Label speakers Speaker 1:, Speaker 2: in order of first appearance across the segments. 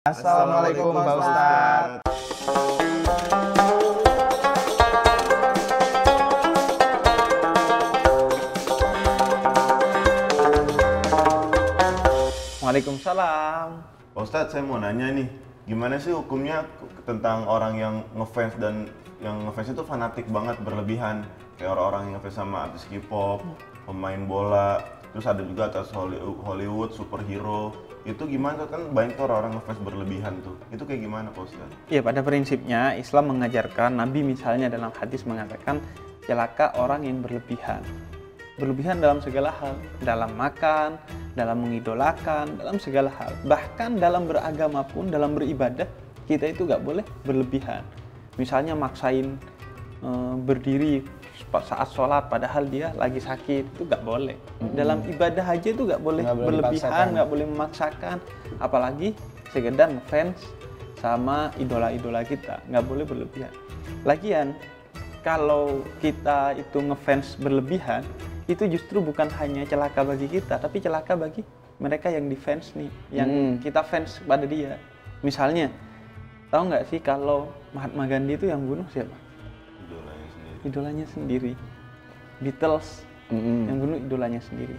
Speaker 1: Assalamualaikum Pak Ustadz.
Speaker 2: Waalaikumsalam.
Speaker 3: Pak Ustadz, saya mau nanya nih, gimana sih hukumnya tentang orang yang ngefans dan yang ngefans itu fanatik banget, berlebihan, kayak orang-orang yang ngefans sama artis K-pop, pemain bola, terus ada juga atas Hollywood, superhero. Itu gimana kan banyak tuh orang ngefans berlebihan tuh. Itu kayak gimana Pak Ustadz?
Speaker 2: Ya, pada prinsipnya Islam mengajarkan, Nabi misalnya dalam hadis mengatakan celaka orang yang berlebihan. Berlebihan dalam segala hal, dalam makan, dalam mengidolakan, dalam segala hal. Bahkan dalam beragama pun, dalam beribadah, kita itu nggak boleh berlebihan. Misalnya maksain berdiri saat sholat, padahal dia lagi sakit, itu nggak boleh. Dalam ibadah aja itu nggak boleh berlebihan, nggak boleh memaksakan. Apalagi sekedar ngefans sama idola-idola kita, nggak boleh berlebihan. Lagian, kalau kita itu ngefans berlebihan, itu justru bukan hanya celaka bagi kita, tapi celaka bagi mereka yang di fans nih, yang kita fans pada dia. Misalnya, tahu nggak sih kalau Mahatma Gandhi itu yang bunuh siapa? Idolanya sendiri. Beatles yang bunuh idolanya sendiri.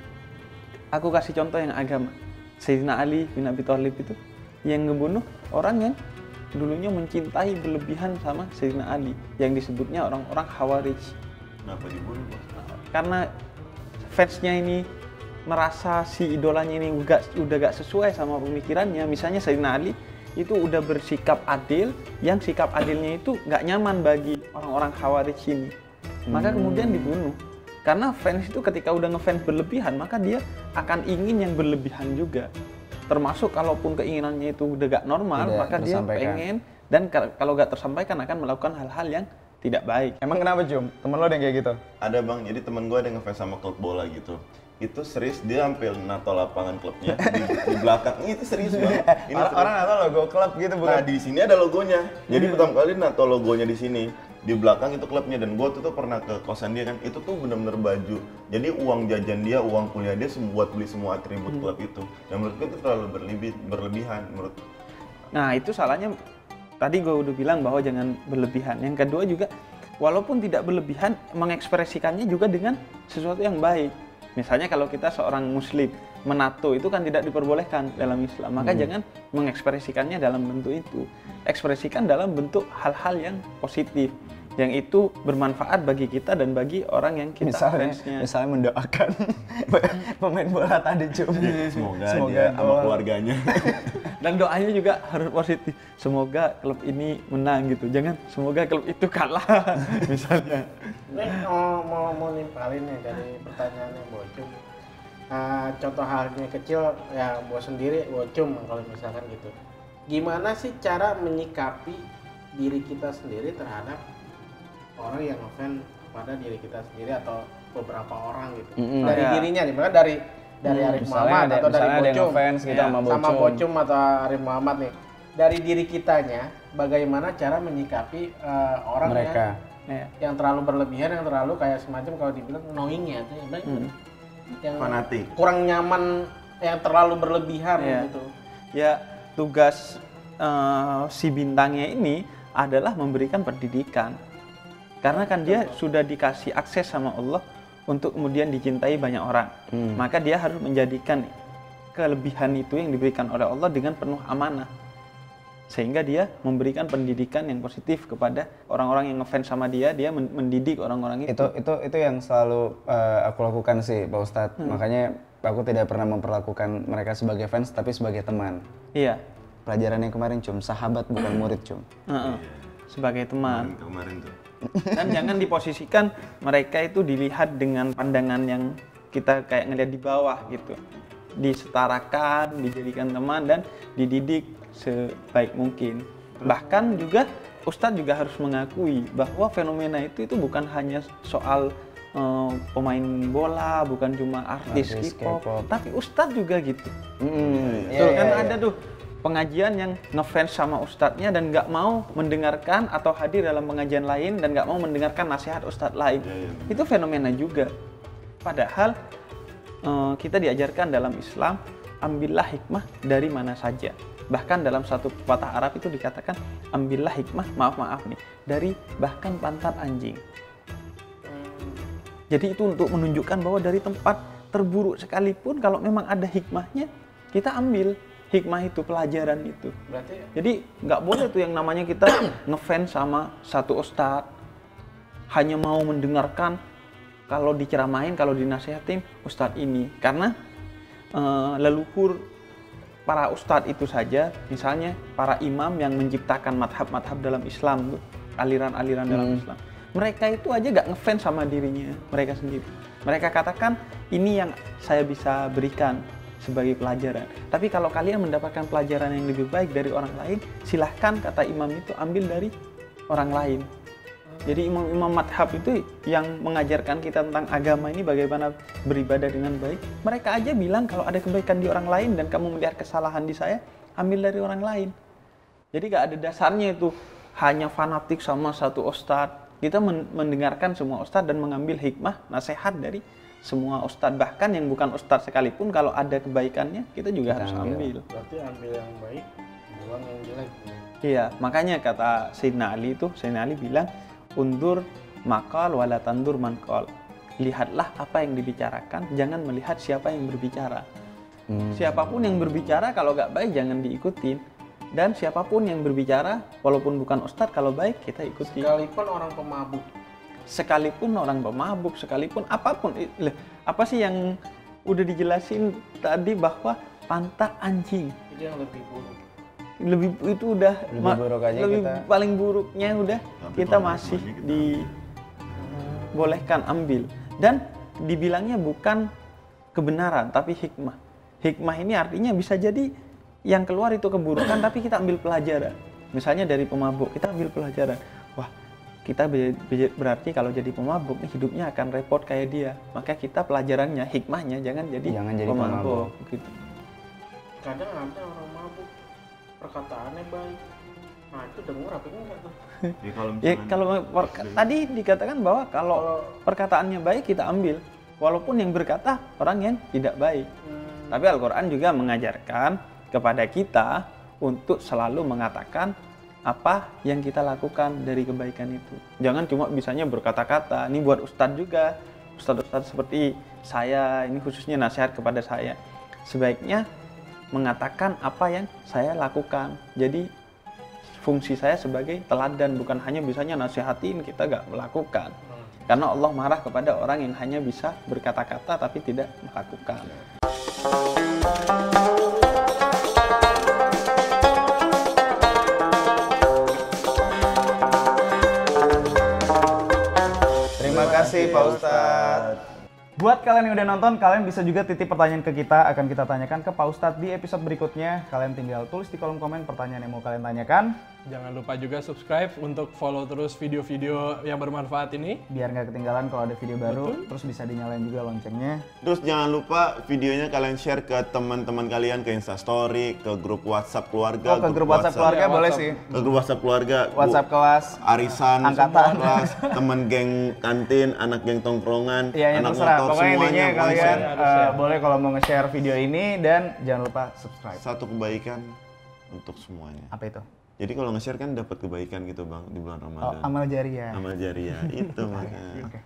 Speaker 2: Aku kasih contoh yang agama. Sayyidina Ali bin Abi Thalib itu yang ngebunuh orang yang dulunya mencintai berlebihan sama Sayyidina Ali, yang disebutnya orang-orang Khawarij.
Speaker 3: Kenapa dibunuh, Pak?
Speaker 2: Karena fansnya ini merasa si idolanya ini udah gak sesuai sama pemikirannya. Misalnya Sayyidina Ali itu udah bersikap adil, yang sikap adilnya itu gak nyaman bagi orang-orang Khawarij ini. Maka kemudian dibunuh. Karena fans itu ketika udah ngefans berlebihan, maka dia akan ingin yang berlebihan juga. Termasuk kalaupun keinginannya itu udah gak normal, maka dia pengen, dan kalau gak tersampaikan akan melakukan hal-hal yang tidak baik.
Speaker 1: Emang kenapa Jum? Temen lo ada yang kayak gitu?
Speaker 3: Ada bang, jadi temen gue ada yang ngefans sama klub bola gitu. Itu serius, dia hampir nato lapangan klubnya di belakang. Itu serius bang. Ini
Speaker 1: Orang nato logo klub gitu bukan?
Speaker 3: Nah di sini ada logonya. Jadi pertama kali nato logonya di sini. Di belakang itu klubnya, dan gue tuh pernah ke kosan dia kan. Itu tuh bener-bener baju. Jadi uang jajan dia, uang kuliah dia buat beli semua atribut klub itu. Dan menurut gue itu terlalu berlebihan menurut.
Speaker 2: Nah itu salahnya. Tadi gue udah bilang bahwa jangan berlebihan. Yang kedua juga, walaupun tidak berlebihan, mengekspresikannya juga dengan sesuatu yang baik. Misalnya kalau kita seorang muslim, menato itu kan tidak diperbolehkan dalam Islam. Maka jangan mengekspresikannya dalam bentuk itu. Ekspresikan dalam bentuk hal-hal yang positif, yang itu bermanfaat bagi kita dan bagi orang yang kita fansnya.
Speaker 1: Misalnya mendoakan pemain bola tadi Jum.
Speaker 3: Semoga dia sama keluarganya.
Speaker 2: Dan doanya juga harus positif. Semoga klub ini menang gitu. Jangan semoga klub itu kalah misalnya.
Speaker 4: Ini mau nimpalin nih dari pertanyaannya Bocum. Contoh halnya kecil ya buat sendiri Bocum kalau misalkan gitu. Gimana sih cara menyikapi diri kita sendiri terhadap orang yang ngefans pada diri kita sendiri atau beberapa orang gitu. Dari dirinya nih, maka dari Arif Muhammad atau dari Bocum
Speaker 1: gitu,
Speaker 4: sama Bocum atau Arif Muhammad nih. Dari diri kitanya, bagaimana cara menyikapi orang
Speaker 1: mereka
Speaker 4: yang terlalu berlebihan, yang terlalu kayak semacam kalau dibilang annoying ya, yang
Speaker 3: fanatik,
Speaker 4: kurang nyaman, yang terlalu berlebihan gitu.
Speaker 2: Ya, tugas si bintangnya ini adalah memberikan pendidikan. Karena kan dia sudah dikasih akses sama Allah untuk kemudian dicintai banyak orang. Maka dia harus menjadikan kelebihan itu yang diberikan oleh Allah dengan penuh amanah. Sehingga dia memberikan pendidikan yang positif kepada orang-orang yang ngefans sama dia, dia mendidik orang-orang itu.
Speaker 1: Itu yang selalu aku lakukan sih Pak Ustadz. Makanya aku tidak pernah memperlakukan mereka sebagai fans, tapi sebagai teman.
Speaker 2: Iya.
Speaker 1: Pelajaran yang kemarin Cum, sahabat bukan murid Cum.
Speaker 2: Sebagai teman.
Speaker 3: Kemarin tuh.
Speaker 2: Dan jangan diposisikan mereka itu dilihat dengan pandangan yang kita kayak ngeliat di bawah gitu. Disetarakan, dijadikan teman dan dididik sebaik mungkin. Bahkan juga Ustadz juga harus mengakui bahwa fenomena itu bukan hanya soal pemain bola, bukan cuma artis K-pop, tapi Ustadz juga gitu. Kan ada tuh pengajian yang ngefans sama ustadznya dan nggak mau mendengarkan atau hadir dalam pengajian lain dan nggak mau mendengarkan nasihat ustadz lain. Itu fenomena juga. Padahal kita diajarkan dalam Islam, ambillah hikmah dari mana saja. Bahkan dalam satu pepatah Arab itu dikatakan, ambillah hikmah, maaf nih, dari bahkan pantat anjing. Jadi itu untuk menunjukkan bahwa dari tempat terburuk sekalipun, kalau memang ada hikmahnya, kita ambil hikmah itu, pelajaran itu.
Speaker 4: Berarti
Speaker 2: Jadi nggak boleh tuh yang namanya kita ngefans sama satu ustadz, hanya mau mendengarkan kalau diceramain, kalau dinasehatin ustadz ini. Karena leluhur para ustadz itu saja, misalnya para imam yang menciptakan madhab-madhab dalam Islam, tuh, aliran-aliran dalam Islam, mereka itu aja gak ngefans sama dirinya mereka sendiri. Mereka katakan, ini yang saya bisa berikan sebagai pelajaran. Tapi kalau kalian mendapatkan pelajaran yang lebih baik dari orang lain, silahkan, kata imam itu, ambil dari orang lain. Jadi imam-imam madhab itu yang mengajarkan kita tentang agama ini, bagaimana beribadah dengan baik, mereka aja bilang kalau ada kebaikan di orang lain dan kamu melihat kesalahan di saya, ambil dari orang lain. Jadi gak ada dasarnya itu hanya fanatik sama satu ustadz. Kita mendengarkan semua ustadz dan mengambil hikmah, nasihat dari semua ustadz. Bahkan yang bukan ustadz sekalipun, kalau ada kebaikannya, kita juga harus ambil.
Speaker 4: berarti ambil yang baik, buang yang jelek.
Speaker 2: Iya, makanya kata Sayyidina Ali itu, Sayyidina Ali bilang, undur maqal wala tandur manqal. Lihatlah apa yang dibicarakan, jangan melihat siapa yang berbicara. Siapapun yang berbicara, kalau gak baik jangan diikutin. Dan siapapun yang berbicara, walaupun bukan ustadz, kalau baik kita ikuti.
Speaker 4: Sekalipun orang pemabuk.
Speaker 2: Sekalipun orang pemabuk, sekalipun apapun. Apa sih yang udah dijelasin tadi, bahwa pantat anjing
Speaker 4: Itu yang lebih buruk.
Speaker 2: itu udah
Speaker 1: Lebih buruk aja kita.
Speaker 2: paling buruknya udah
Speaker 3: Tapi
Speaker 2: kita
Speaker 3: kalau
Speaker 2: masih
Speaker 3: hikmahnya kita
Speaker 2: dibolehkan ambil. Dan dibilangnya bukan kebenaran tapi hikmah. Hikmah ini artinya bisa jadi yang keluar itu keburukan tapi kita ambil pelajaran. Misalnya dari pemabuk, kita ambil pelajaran. Wah, kita berarti kalau jadi pemabuk nih hidupnya akan repot kayak dia. Maka kita pelajarannya, hikmahnya jangan jadi pemabuk. Gitu.
Speaker 4: Kadang ada orang mabuk, perkataannya baik. Nah itu denger apa enggak tuh?
Speaker 3: Ya kalau
Speaker 2: Ya,
Speaker 3: misalnya
Speaker 2: kalau tadi dikatakan bahwa kalau perkataannya baik kita ambil, walaupun yang berkata orang yang tidak baik. Tapi Al-Quran juga mengajarkan kepada kita untuk selalu mengatakan apa yang kita lakukan dari kebaikan itu. Jangan cuma bisanya berkata-kata. Ini buat ustadz juga, ustadz-ustadz seperti saya, ini khususnya nasihat kepada saya. Sebaiknya mengatakan apa yang saya lakukan. Jadi fungsi saya sebagai teladan, bukan hanya bisanya nasihatin, kita gak melakukan. Karena Allah marah kepada orang yang hanya bisa berkata-kata tapi tidak melakukan.
Speaker 1: Terima kasih Pak Ustadz.
Speaker 5: Buat kalian yang udah nonton, kalian bisa juga titip pertanyaan ke kita, akan kita tanyakan ke Pak Ustadz di episode berikutnya. Kalian tinggal tulis di kolom komen pertanyaan yang mau kalian tanyakan,
Speaker 6: Jangan lupa juga subscribe untuk follow terus video-video yang bermanfaat ini.
Speaker 5: biar nggak ketinggalan kalau ada video baru. Terus bisa dinyalain juga loncengnya.
Speaker 3: Terus jangan lupa videonya kalian share ke teman-teman kalian, ke Instastory, ke grup WhatsApp keluarga.
Speaker 5: Oh, ke grup WhatsApp keluarga
Speaker 6: Ya,
Speaker 5: boleh
Speaker 6: WhatsApp.
Speaker 5: sih.
Speaker 3: Ke grup WhatsApp keluarga.
Speaker 5: WhatsApp kelas.
Speaker 3: Arisan,
Speaker 5: Angkatan.
Speaker 3: kelas, temen geng kantin, anak geng tongkrongan,
Speaker 5: Iya, yang
Speaker 3: anak
Speaker 5: terserah.
Speaker 3: motor,
Speaker 5: Pokoknya intinya
Speaker 3: semuanya
Speaker 5: kalian
Speaker 3: share.
Speaker 5: boleh kalau mau nge-share video ini, dan jangan lupa subscribe.
Speaker 3: Satu kebaikan untuk semuanya.
Speaker 5: Apa itu?
Speaker 3: Jadi kalau nge-share kan dapat kebaikan gitu Bang di bulan
Speaker 5: Oh,
Speaker 3: Ramadan.
Speaker 5: amal jariah.
Speaker 3: Amal jariah itu makanya.
Speaker 5: Oke.